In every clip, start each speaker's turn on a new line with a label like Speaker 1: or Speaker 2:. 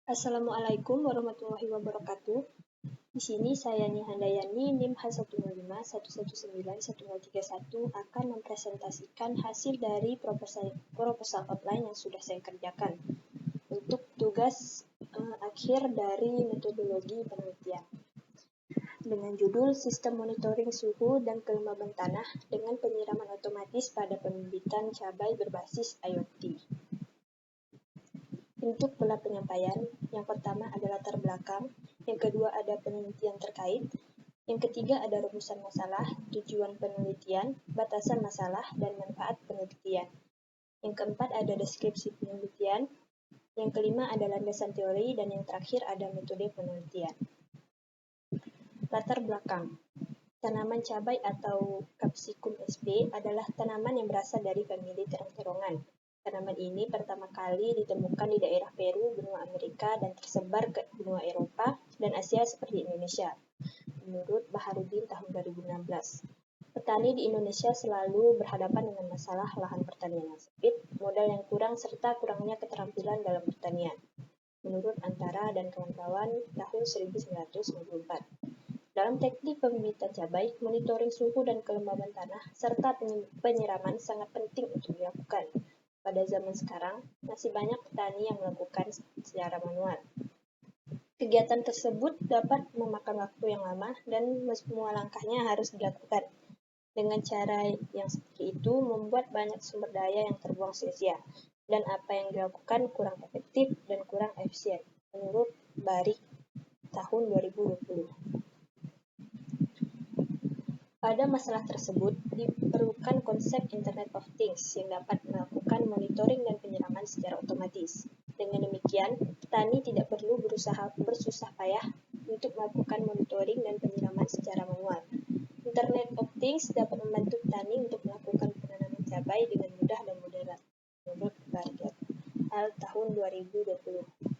Speaker 1: Assalamualaikum warahmatullahi wabarakatuh. Di sini saya Nihandayani NIM H105119131 akan mempresentasikan hasil dari proposal outline yang sudah saya kerjakan untuk tugas akhir dari metodologi penelitian dengan judul Sistem Monitoring Suhu dan Kelembaban Tanah dengan Penyiraman Otomatis pada Pembibitan Cabai Berbasis IoT. Untuk pola penyampaian, yang pertama ada latar belakang, yang kedua ada penelitian terkait, yang ketiga ada rumusan masalah, tujuan penelitian, batasan masalah, dan manfaat penelitian. Yang keempat ada deskripsi penelitian, yang kelima ada landasan teori, dan yang terakhir ada metode penelitian. Latar belakang. Tanaman cabai atau Capsicum sp adalah tanaman yang berasal dari famili terong-terongan. Tanaman ini pertama kali ditemukan di daerah Peru, benua Amerika, dan tersebar ke benua Eropa dan Asia seperti Indonesia, menurut Baharudin tahun 2016. Petani di Indonesia selalu berhadapan dengan masalah lahan pertanian yang sempit, modal yang kurang, serta kurangnya keterampilan dalam pertanian, menurut Antara dan kawan-kawan tahun 1994. Dalam teknik pembibitan cabai, monitoring suhu dan kelembaban tanah, serta penyiraman sangat penting untuk dilakukan. Pada zaman sekarang, masih banyak petani yang melakukan secara manual. Kegiatan tersebut dapat memakan waktu yang lama dan semua langkahnya harus dilakukan. Dengan cara yang seperti itu, membuat banyak sumber daya yang terbuang sia-sia, dan apa yang dilakukan kurang efektif dan kurang efisien, menurut Barik tahun 2020. Pada masalah tersebut, diperlukan konsep Internet of Things yang dapat melakukan monitoring dan penyiraman secara otomatis. Dengan demikian, petani tidak perlu bersusah payah untuk melakukan monitoring dan penyiraman secara manual. Internet of Things dapat membantu petani untuk melakukan penanaman cabai dengan mudah dan moderat, menurut Barget al tahun 2020.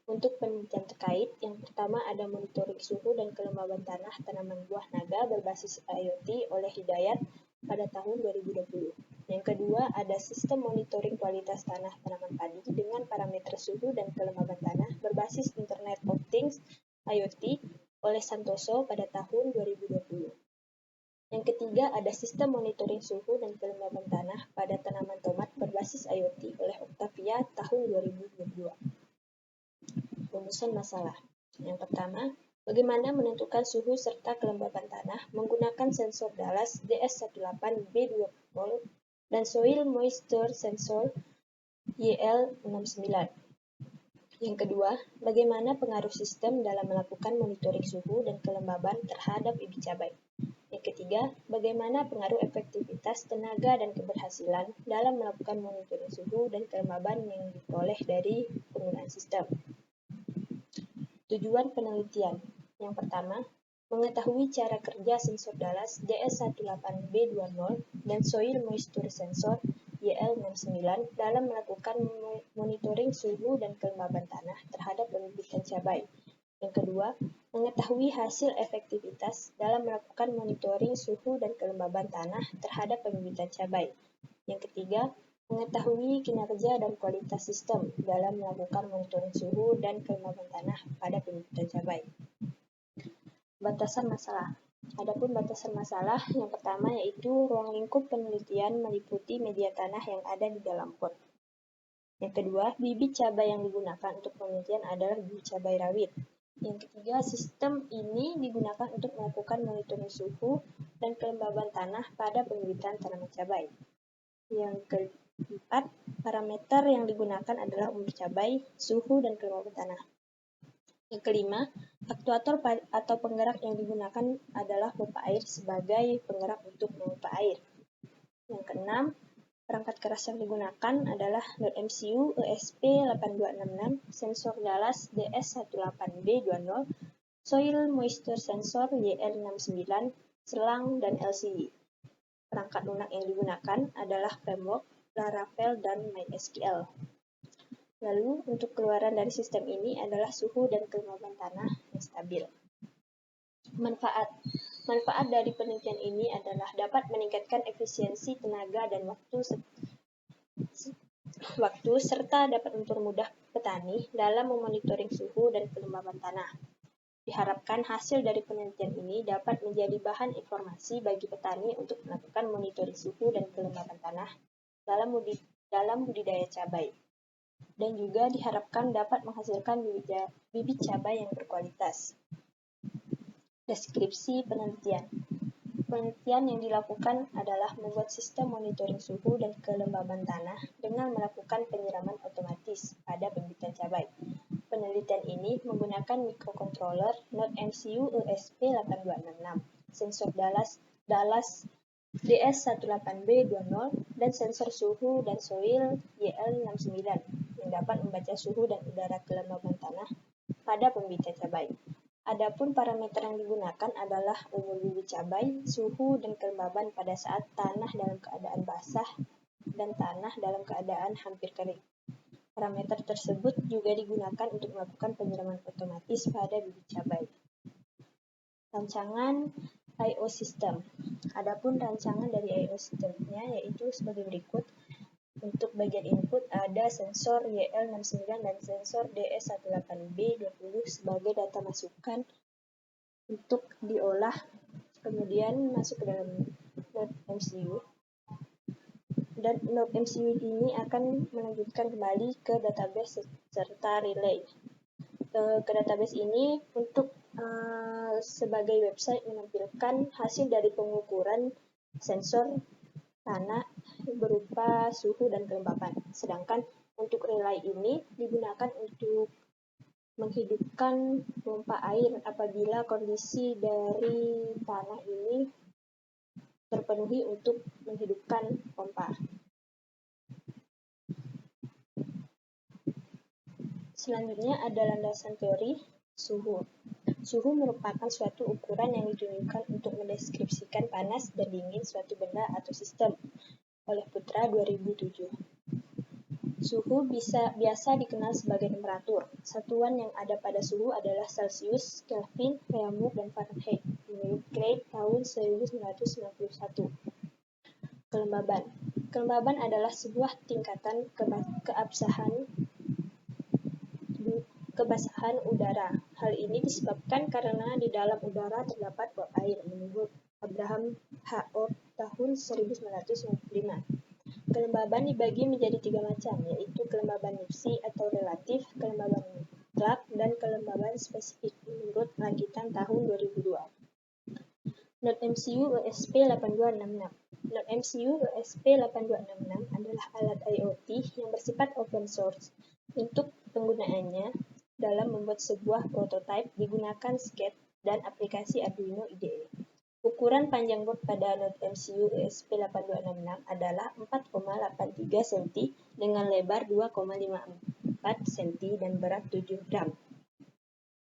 Speaker 1: Untuk penelitian terkait, yang pertama ada monitoring suhu dan kelembaban tanah tanaman buah naga berbasis IoT oleh Hidayat pada tahun 2020. Yang kedua ada sistem monitoring kualitas tanah tanaman padi dengan parameter suhu dan kelembaban tanah berbasis Internet of Things IoT oleh Santoso pada tahun 2020. Yang ketiga ada sistem monitoring suhu dan kelembaban tanah pada tanaman tomat berbasis IoT oleh Octavia tahun 2022. Rumusan masalah. Yang pertama, bagaimana menentukan suhu serta kelembaban tanah menggunakan sensor Dallas DS18B20 dan Soil Moisture Sensor YL69. Yang kedua, bagaimana pengaruh sistem dalam melakukan monitoring suhu dan kelembaban terhadap bibit cabai. Yang ketiga, bagaimana pengaruh efektivitas, tenaga, dan keberhasilan dalam melakukan monitoring suhu dan kelembaban yang diperoleh dari penggunaan sistem. Tujuan penelitian. Yang pertama, mengetahui cara kerja sensor Dallas DS18B20 dan Soil Moisture Sensor YL69 dalam melakukan monitoring suhu dan kelembaban tanah terhadap pembibitan cabai. Yang kedua, mengetahui hasil efektivitas dalam melakukan monitoring suhu dan kelembaban tanah terhadap pembibitan cabai. Yang ketiga, mengetahui kinerja dan kualitas sistem dalam melakukan monitoring suhu dan kelembaban tanah pada pembibitan cabai. Batasan masalah. Adapun batasan masalah, yang pertama yaitu ruang lingkup penelitian meliputi media tanah yang ada di dalam pot. Yang kedua, bibit cabai yang digunakan untuk penelitian adalah bibit cabai rawit. Yang ketiga, sistem ini digunakan untuk melakukan monitoring suhu dan kelembaban tanah pada pembibitan tanaman cabai. Yang keempat, parameter yang digunakan adalah umur cabai, suhu, dan kelembaban tanah. Yang kelima, aktuator atau penggerak yang digunakan adalah pompa air sebagai penggerak untuk memompa air. Yang keenam, perangkat keras yang digunakan adalah .mcu ESP8266, sensor Dallas DS18B20, Soil Moisture Sensor YL69, selang, dan LCD. Perangkat lunak yang digunakan adalah framework Laravel dan MySQL. Lalu, untuk keluaran dari sistem ini adalah suhu dan kelembaban tanah yang stabil. Manfaat dari penelitian ini adalah dapat meningkatkan efisiensi tenaga dan waktu waktu serta dapat mempermudah petani dalam memonitoring suhu dan kelembaban tanah. Diharapkan hasil dari penelitian ini dapat menjadi bahan informasi bagi petani untuk melakukan monitoring suhu dan kelembaban tanah dalam budidaya cabai. Dan juga diharapkan dapat menghasilkan bibit cabai yang berkualitas. Deskripsi penelitian. Penelitian yang dilakukan adalah membuat sistem monitoring suhu dan kelembaban tanah dengan melakukan penyiraman otomatis pada bibit cabai. Penelitian ini menggunakan microcontroller Node MCU ESP8266, sensor Dallas DS18B20, dan sensor suhu dan soil YL69 yang dapat membaca suhu dan udara kelembaban tanah pada pembibit cabai. Adapun parameter yang digunakan adalah umur bibit cabai, suhu dan kelembaban pada saat tanah dalam keadaan basah dan tanah dalam keadaan hampir kering. Parameter tersebut juga digunakan untuk melakukan penyiraman otomatis pada bibit cabai. Rancangan I/O System. Adapun rancangan dari I/O System-nya yaitu sebagai berikut. Untuk bagian input ada sensor YL69 dan sensor DS18B20 sebagai data masukan untuk diolah, kemudian masuk ke dalam Node MCU. Dan Node MCU ini akan melanjutkan kembali ke database serta relay. Ke database ini untuk sebagai website menampilkan hasil dari pengukuran sensor tanah berupa suhu dan kelembaban. Sedangkan untuk relay ini digunakan untuk menghidupkan pompa air apabila kondisi dari tanah ini terpenuhi untuk menghidupkan pompa. Selanjutnya ada landasan teori suhu. Suhu merupakan suatu ukuran yang ditujukan untuk mendeskripsikan panas dan dingin suatu benda atau sistem. Oleh Putra 2007. Suhu biasa dikenal sebagai temperatur. Satuan yang ada pada suhu adalah Celsius, Kelvin, Fahrenheit, dan Fahrenheit. Menurut Craig tahun 1991. Kelembaban. Kelembaban adalah sebuah tingkatan kebasahan udara. Hal ini disebabkan karena di dalam udara terdapat uap air, menurut Abraham H. Oort tahun 1995. Kelembaban dibagi menjadi 3 macam, yaitu kelembaban Nipsey atau relatif, kelembaban mutlak, dan kelembaban spesifik menurut Langitan tahun 2002. Node MCU ESP8266. Node MCU ESP8266 adalah alat IoT yang bersifat open source. Untuk penggunaannya dalam membuat sebuah prototipe digunakan sketch dan aplikasi Arduino IDE. Ukuran panjang board pada Node MCU ESP8266 adalah 4,83 cm dengan lebar 2,54 cm dan berat 7 gram.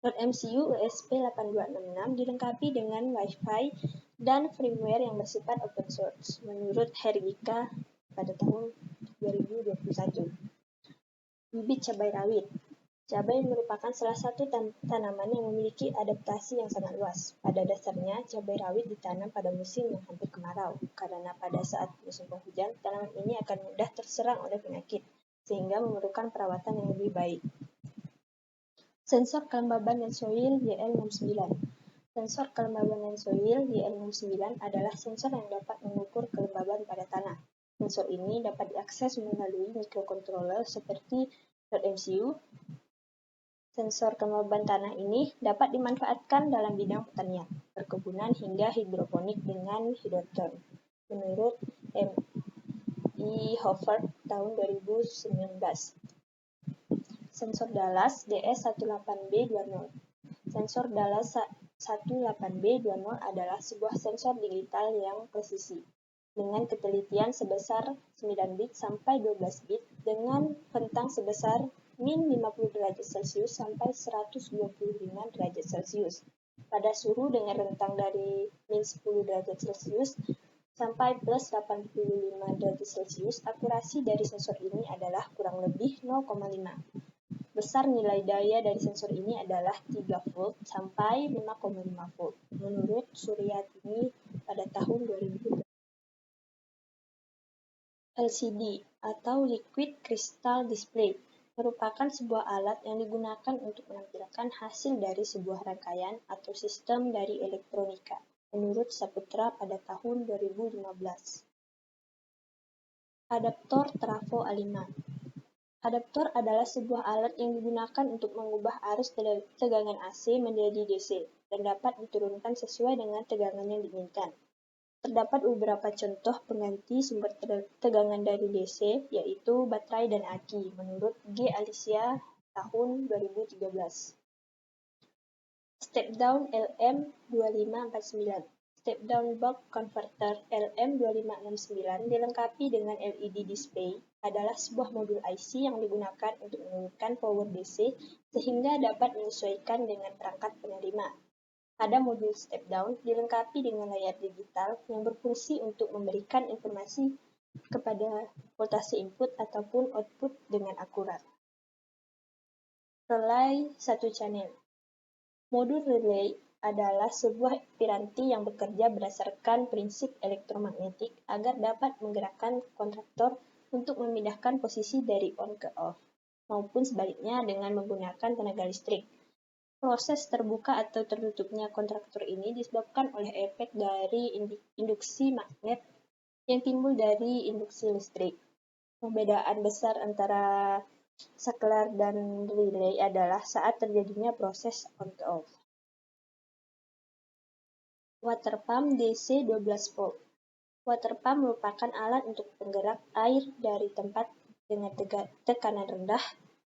Speaker 1: Node MCU ESP8266 dilengkapi dengan Wi-Fi dan firmware yang bersifat open source, menurut Hergika pada tahun 2021. Bibit cabai rawit. Cabai merupakan salah satu tanaman yang memiliki adaptasi yang sangat luas. Pada dasarnya, cabai rawit ditanam pada musim yang hampir kemarau, karena pada saat musim penghujan, tanaman ini akan mudah terserang oleh penyakit, sehingga memerlukan perawatan yang lebih baik. Sensor kelembaban dan soil YL69. Sensor kelembaban dan soil YL69 adalah sensor yang dapat mengukur kelembaban pada tanah. Sensor ini dapat diakses melalui microcontroller seperti Node MCU. Sensor kelembaban tanah ini dapat dimanfaatkan dalam bidang pertanian, perkebunan, hingga hidroponik dengan hidroton. Menurut M. E. Hoffert tahun 2019. Sensor Dallas DS18B20. Sensor Dallas 18B20 adalah sebuah sensor digital yang presisi, dengan ketelitian sebesar 9 bit sampai 12 bit dengan rentang sebesar min 50 derajat Celcius sampai 125 derajat Celcius. Pada suhu dengan rentang dari min 10 derajat Celcius sampai plus 85 derajat Celcius, akurasi dari sensor ini adalah kurang lebih 0,5. Besar nilai daya dari sensor ini adalah 3 volt sampai 5,5 volt, menurut Suryatini pada tahun 2000. LCD atau Liquid Crystal Display merupakan sebuah alat yang digunakan untuk menampilkan hasil dari sebuah rangkaian atau sistem dari elektronika, menurut Saputra pada tahun 2015. Adaptor trafo A5. Adaptor adalah sebuah alat yang digunakan untuk mengubah arus tegangan AC menjadi DC dan dapat diturunkan sesuai dengan tegangan yang diinginkan. Terdapat beberapa contoh pengganti sumber tegangan dari DC, yaitu baterai dan aki, menurut G. Alicia tahun 2013. Step-down LM2549. Step-down buck converter LM2569 dilengkapi dengan LED display adalah sebuah modul IC yang digunakan untuk menurunkan power DC sehingga dapat menyesuaikan dengan perangkat penerima. Ada modul step-down dilengkapi dengan layar digital yang berfungsi untuk memberikan informasi kepada voltase input ataupun output dengan akurat. Relay 1 channel. Modul relay adalah sebuah piranti yang bekerja berdasarkan prinsip elektromagnetik agar dapat menggerakkan kontaktor untuk memindahkan posisi dari on ke off, maupun sebaliknya dengan menggunakan tenaga listrik. Proses terbuka atau tertutupnya kontaktor ini disebabkan oleh efek dari induksi magnet yang timbul dari induksi listrik. Perbedaan besar antara saklar dan relay adalah saat terjadinya proses on to off. Water pump DC 12 volt. Water pump merupakan alat untuk penggerak air dari tempat dengan tekanan rendah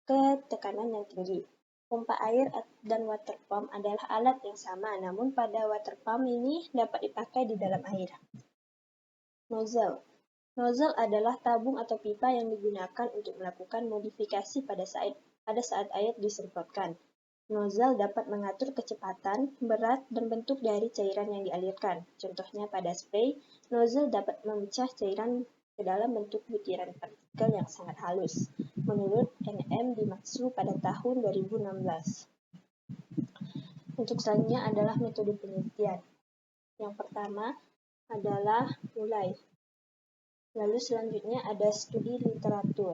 Speaker 1: ke tekanan yang tinggi. Pompa air dan water pump adalah alat yang sama, namun pada water pump ini dapat dipakai di dalam air. Nozzle. Nozzle adalah tabung atau pipa yang digunakan untuk melakukan modifikasi pada saat air disemprotkan. Nozzle dapat mengatur kecepatan, berat, dan bentuk dari cairan yang dialirkan. Contohnya pada spray, nozzle dapat memecah cairan ke dalam bentuk butiran partikel yang sangat halus, menurut N.M. Dimatsu pada tahun 2016. Untuk selanjutnya adalah metode penelitian. Yang pertama adalah mulai. Lalu selanjutnya ada studi literatur.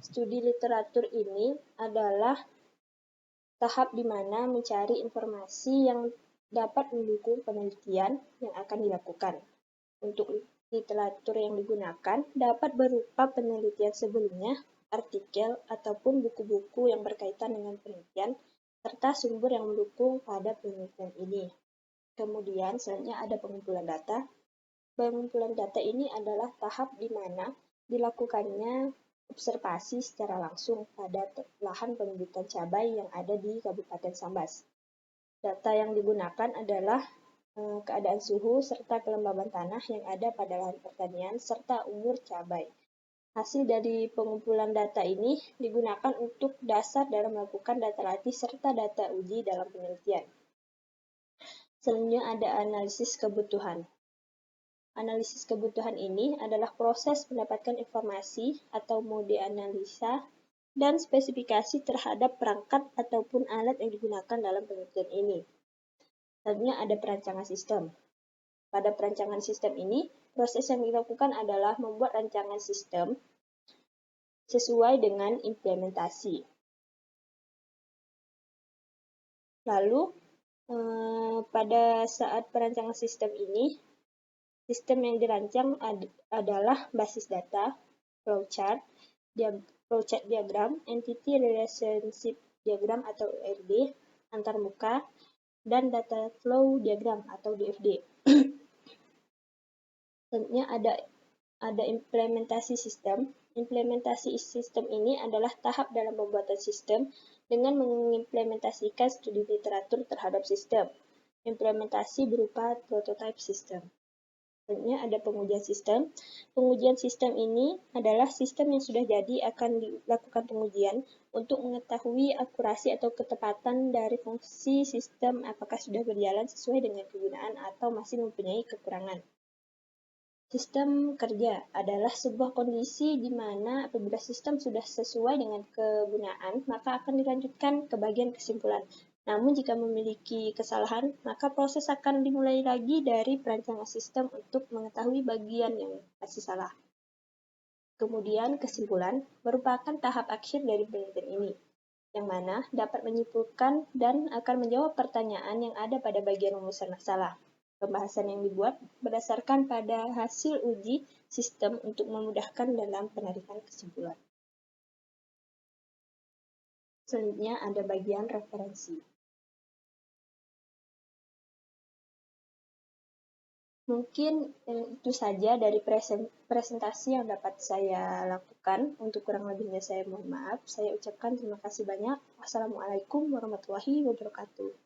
Speaker 1: Studi literatur ini adalah tahap di mana mencari informasi yang dapat mendukung penelitian yang akan dilakukan. Untuk literatur yang digunakan dapat berupa penelitian sebelumnya, artikel, ataupun buku-buku yang berkaitan dengan penelitian, serta sumber yang mendukung pada penelitian ini. Kemudian selanjutnya ada pengumpulan data. Pengumpulan data ini adalah tahap di mana dilakukannya observasi secara langsung pada lahan pembibitan cabai yang ada di Kabupaten Sambas. Data yang digunakan adalah keadaan suhu serta kelembaban tanah yang ada pada lahan pertanian serta umur cabai. Hasil dari pengumpulan data ini digunakan untuk dasar dalam melakukan data latih serta data uji dalam penelitian. Selanjutnya ada analisis kebutuhan. Analisis kebutuhan ini adalah proses mendapatkan informasi atau mode analisa dan spesifikasi terhadap perangkat ataupun alat yang digunakan dalam penelitian ini. Selanjutnya ada perancangan sistem. Pada perancangan sistem ini, proses yang dilakukan adalah membuat rancangan sistem sesuai dengan implementasi. Lalu, pada saat perancangan sistem ini, sistem yang dirancang adalah basis data, flowchart diagram, entity relationship diagram atau ERD, antarmuka, dan data flow diagram atau DFD. Selanjutnya ada implementasi sistem. Implementasi sistem ini adalah tahap dalam pembuatan sistem dengan mengimplementasikan studi literatur terhadap sistem. Implementasi berupa prototype sistem. Selanjutnya ada pengujian sistem. Pengujian sistem ini adalah sistem yang sudah jadi akan dilakukan pengujian untuk mengetahui akurasi atau ketepatan dari fungsi sistem apakah sudah berjalan sesuai dengan kegunaan atau masih mempunyai kekurangan. Sistem kerja adalah sebuah kondisi di mana apabila sistem sudah sesuai dengan kegunaan, maka akan dilanjutkan ke bagian kesimpulan. Namun jika memiliki kesalahan, maka proses akan dimulai lagi dari perancangan sistem untuk mengetahui bagian yang masih salah. Kemudian kesimpulan merupakan tahap akhir dari penelitian ini, yang mana dapat menyimpulkan dan akan menjawab pertanyaan yang ada pada bagian rumusan masalah. Pembahasan yang dibuat berdasarkan pada hasil uji sistem untuk memudahkan dalam penarikan kesimpulan. Selanjutnya ada bagian referensi. Mungkin itu saja dari presentasi yang dapat saya lakukan. Untuk kurang lebihnya saya mohon maaf. Saya ucapkan terima kasih banyak. Wassalamualaikum warahmatullahi wabarakatuh.